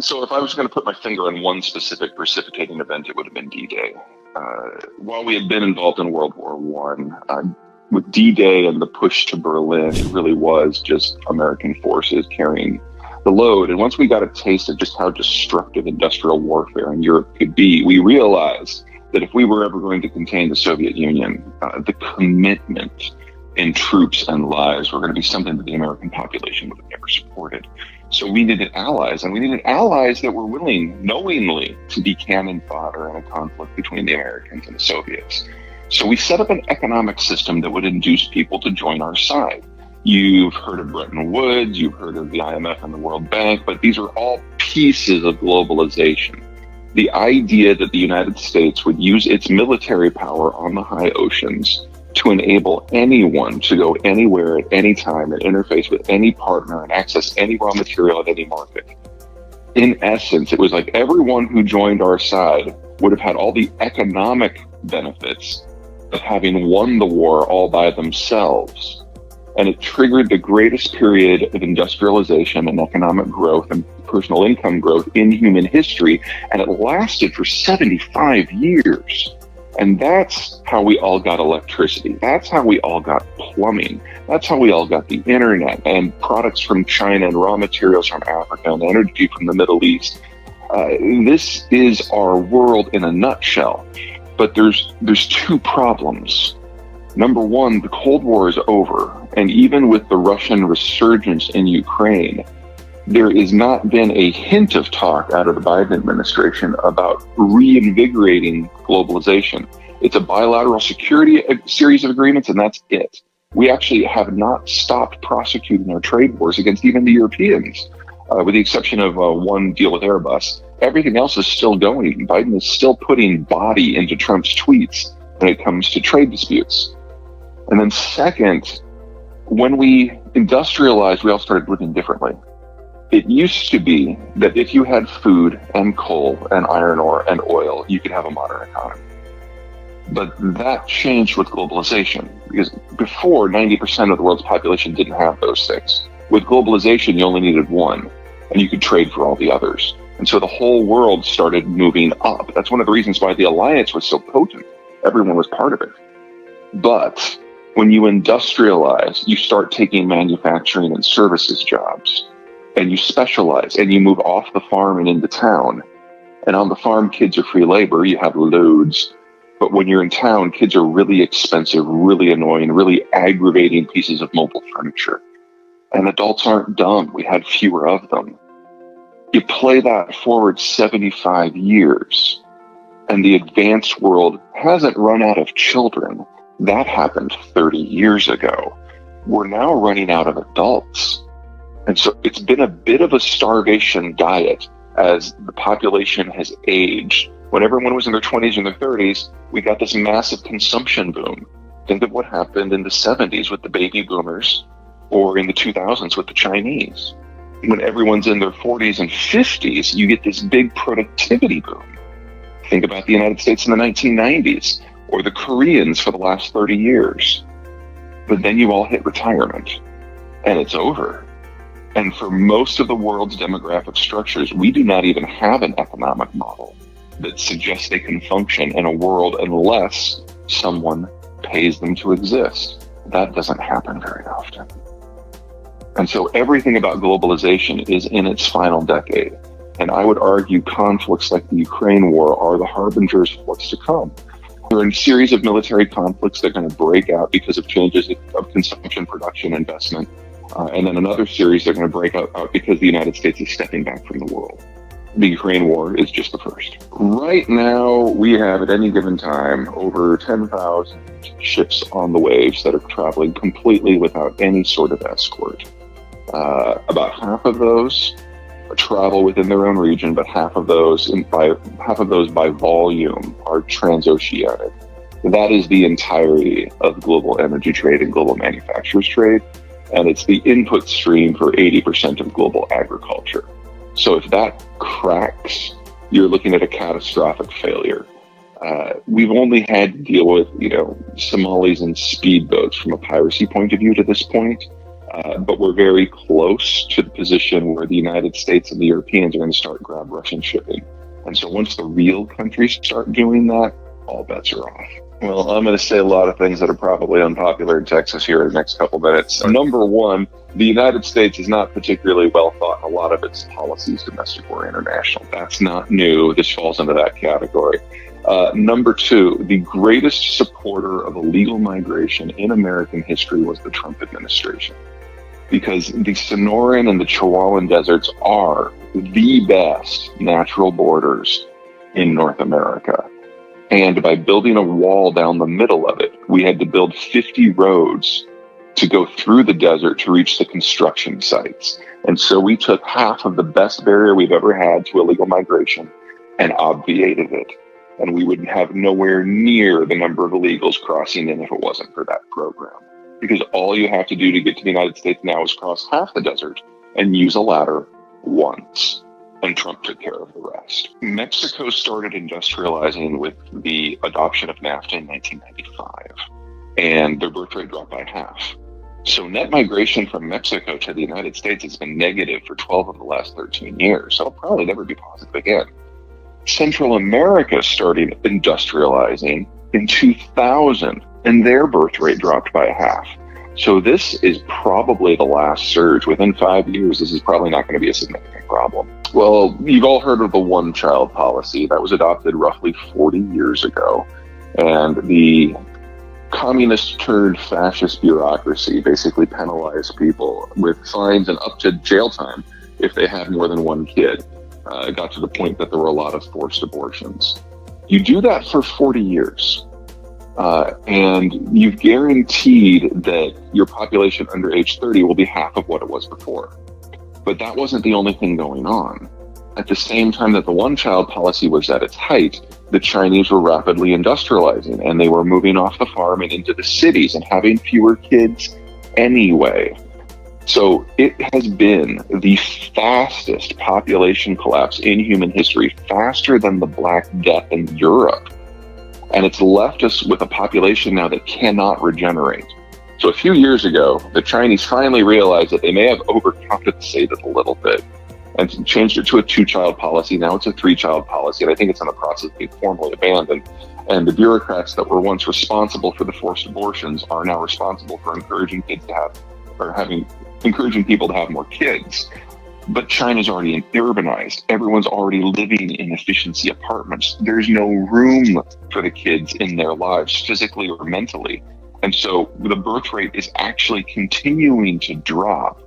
So if I was going to put my finger on one specific precipitating event, it would have been D-Day. While we had been involved in World War One, with D-Day and the push to Berlin, it really was just American forces carrying the load. And once we got a taste of just how destructive industrial warfare in Europe could be, we realized that if we were ever going to contain the Soviet Union, the commitment in troops and lives were going to be something that the American population would have never supported. So we needed allies, and we needed allies that were willing, knowingly, to be cannon fodder in a conflict between the Americans and the Soviets. So we set up an economic system that would induce people to join our side. You've heard of Bretton Woods, you've heard of the IMF and the World Bank, but these are all pieces of globalization. The idea that the United States would use its military power on the high oceans to enable anyone to go anywhere at any time and interface with any partner and access any raw material at any market. In essence, it was like everyone who joined our side would have had all the economic benefits of having won the war all by themselves. And it triggered the greatest period of industrialization and economic growth and personal income growth in human history. And it lasted for 75 years. And that's how we all got electricity. That's how we all got plumbing. That's how we all got the internet and products from China and raw materials from Africa and energy from the Middle East. This is our world in a nutshell. But there's two problems. Number one, the Cold War is over. And even with the Russian resurgence in Ukraine, there has not been a hint of talk out of the Biden administration about reinvigorating globalization. It's a bilateral security series of agreements, and that's it. We actually have not stopped prosecuting our trade wars against even the Europeans, with the exception of one deal with Airbus. Everything else is still going. Biden is still putting body into Trump's tweets when it comes to trade disputes. And then second, when we industrialized, we all started living differently. It used to be that if you had food and coal and iron ore and oil, you could have a modern economy. But that changed with globalization, because before 90% of the world's population didn't have those things. With globalization, you only needed one, and you could trade for all the others. And so the whole world started moving up. That's one of the reasons why the alliance was so potent. Everyone was part of it. But when you industrialize, you start taking manufacturing and services jobs. And you specialize, and you move off the farm and into town. And on the farm, kids are free labor. You have loads. But when you're in town, kids are really expensive, really annoying, really aggravating pieces of mobile furniture. And adults aren't dumb. We had fewer of them. You play that forward 75 years, and the advanced world hasn't run out of children. That happened 30 years ago. We're now running out of adults. And so it's been a bit of a starvation diet as the population has aged. When everyone was in their 20s and their 30s, we got this massive consumption boom. Think of what happened in the 70s with the baby boomers, or in the 2000s with the Chinese. When everyone's in their 40s and 50s, you get this big productivity boom. Think about the United States in the 1990s, or the Koreans for the last 30 years. But then you all hit retirement, and it's over. And for most of the world's demographic structures, we do not even have an economic model that suggests they can function in a world unless someone pays them to exist. That doesn't happen very often. And so everything about globalization is in its final decade. And I would argue conflicts like the Ukraine war are the harbingers of what's to come. There are a series of military conflicts that are going to break out because of changes of consumption, production, investment. And then another series that are going to break out because the United States is stepping back from the world. The Ukraine war is just the first. Right now, we have at any given time over 10,000 ships on the waves that are traveling completely without any sort of escort. About half of those travel within their own region, but half of those by volume are transoceanic. That is the entirety of global energy trade and global manufacturers trade, and it's the input stream for 80% of global agriculture. So if that cracks, you're looking at a catastrophic failure. We've only had to deal with, Somalis and speedboats from a piracy point of view to this point. But we're very close to the position where the United States and the Europeans are going to start grab Russian shipping. And so once the real countries start doing that, all bets are off. Well, I'm going to say a lot of things that are probably unpopular in Texas here in the next couple minutes. Number one, the United States is not particularly well thought in a lot of its policies, domestic or international. That's not new. This falls into that category. Number two, the greatest supporter of illegal migration in American history was the Trump administration, because the Sonoran and the Chihuahuan deserts are the best natural borders in North America. And by building a wall down the middle of it, we had to build 50 roads to go through the desert to reach the construction sites. And so we took half of the best barrier we've ever had to illegal migration and obviated it. And we would have nowhere near the number of illegals crossing in if it wasn't for that program. Because all you have to do to get to the United States now is cross half the desert and use a ladder once. And Trump took care of the rest. Mexico started industrializing with the adoption of NAFTA in 1995, and their birth rate dropped by half. So net migration from Mexico to the United States has been negative for 12 of the last 13 years. So it'll probably never be positive again. Central America started industrializing in 2000, and their birth rate dropped by half. So this is probably the last surge. Within 5 years, this is probably not going to be a significant problem. Well, you've all heard of the one-child policy that was adopted roughly 40 years ago. And the communist-turned-fascist bureaucracy basically penalized people with fines and up to jail time if they had more than one kid. It got to the point that there were a lot of forced abortions. You do that for 40 years. And you've guaranteed that your population under age 30 will be half of what it was before. But that wasn't the only thing going on. At the same time that the one-child policy was at its height, the Chinese were rapidly industrializing, and they were moving off the farm and into the cities and having fewer kids anyway. So it has been the fastest population collapse in human history, faster than the Black Death in Europe. And it's left us with a population now that cannot regenerate. So a few years ago, the Chinese finally realized that they may have overcompensated a little bit and changed it to a two-child policy. Now it's a three-child policy, and I think it's in the process of being formally abandoned. And the bureaucrats that were once responsible for the forced abortions are now responsible for encouraging people to have more kids. But China's already urbanized. Everyone's already living in efficiency apartments. There's no room for the kids in their lives, physically or mentally. And so the birth rate is actually continuing to drop.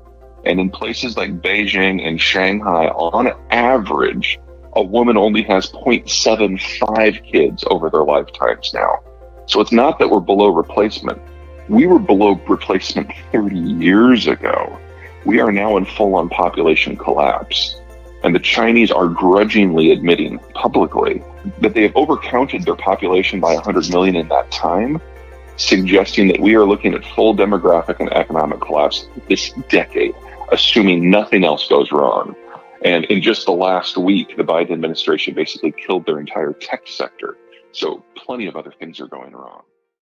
And in places like Beijing and Shanghai, on average, a woman only has 0.75 kids over their lifetimes now. So it's not that we're below replacement. We were below replacement 30 years ago. We are now in full-on population collapse. And the Chinese are grudgingly admitting publicly that they have overcounted their population by 100 million in that time, suggesting that we are looking at full demographic and economic collapse this decade, assuming nothing else goes wrong. And in just the last week, the Biden administration basically killed their entire tech sector. So plenty of other things are going wrong.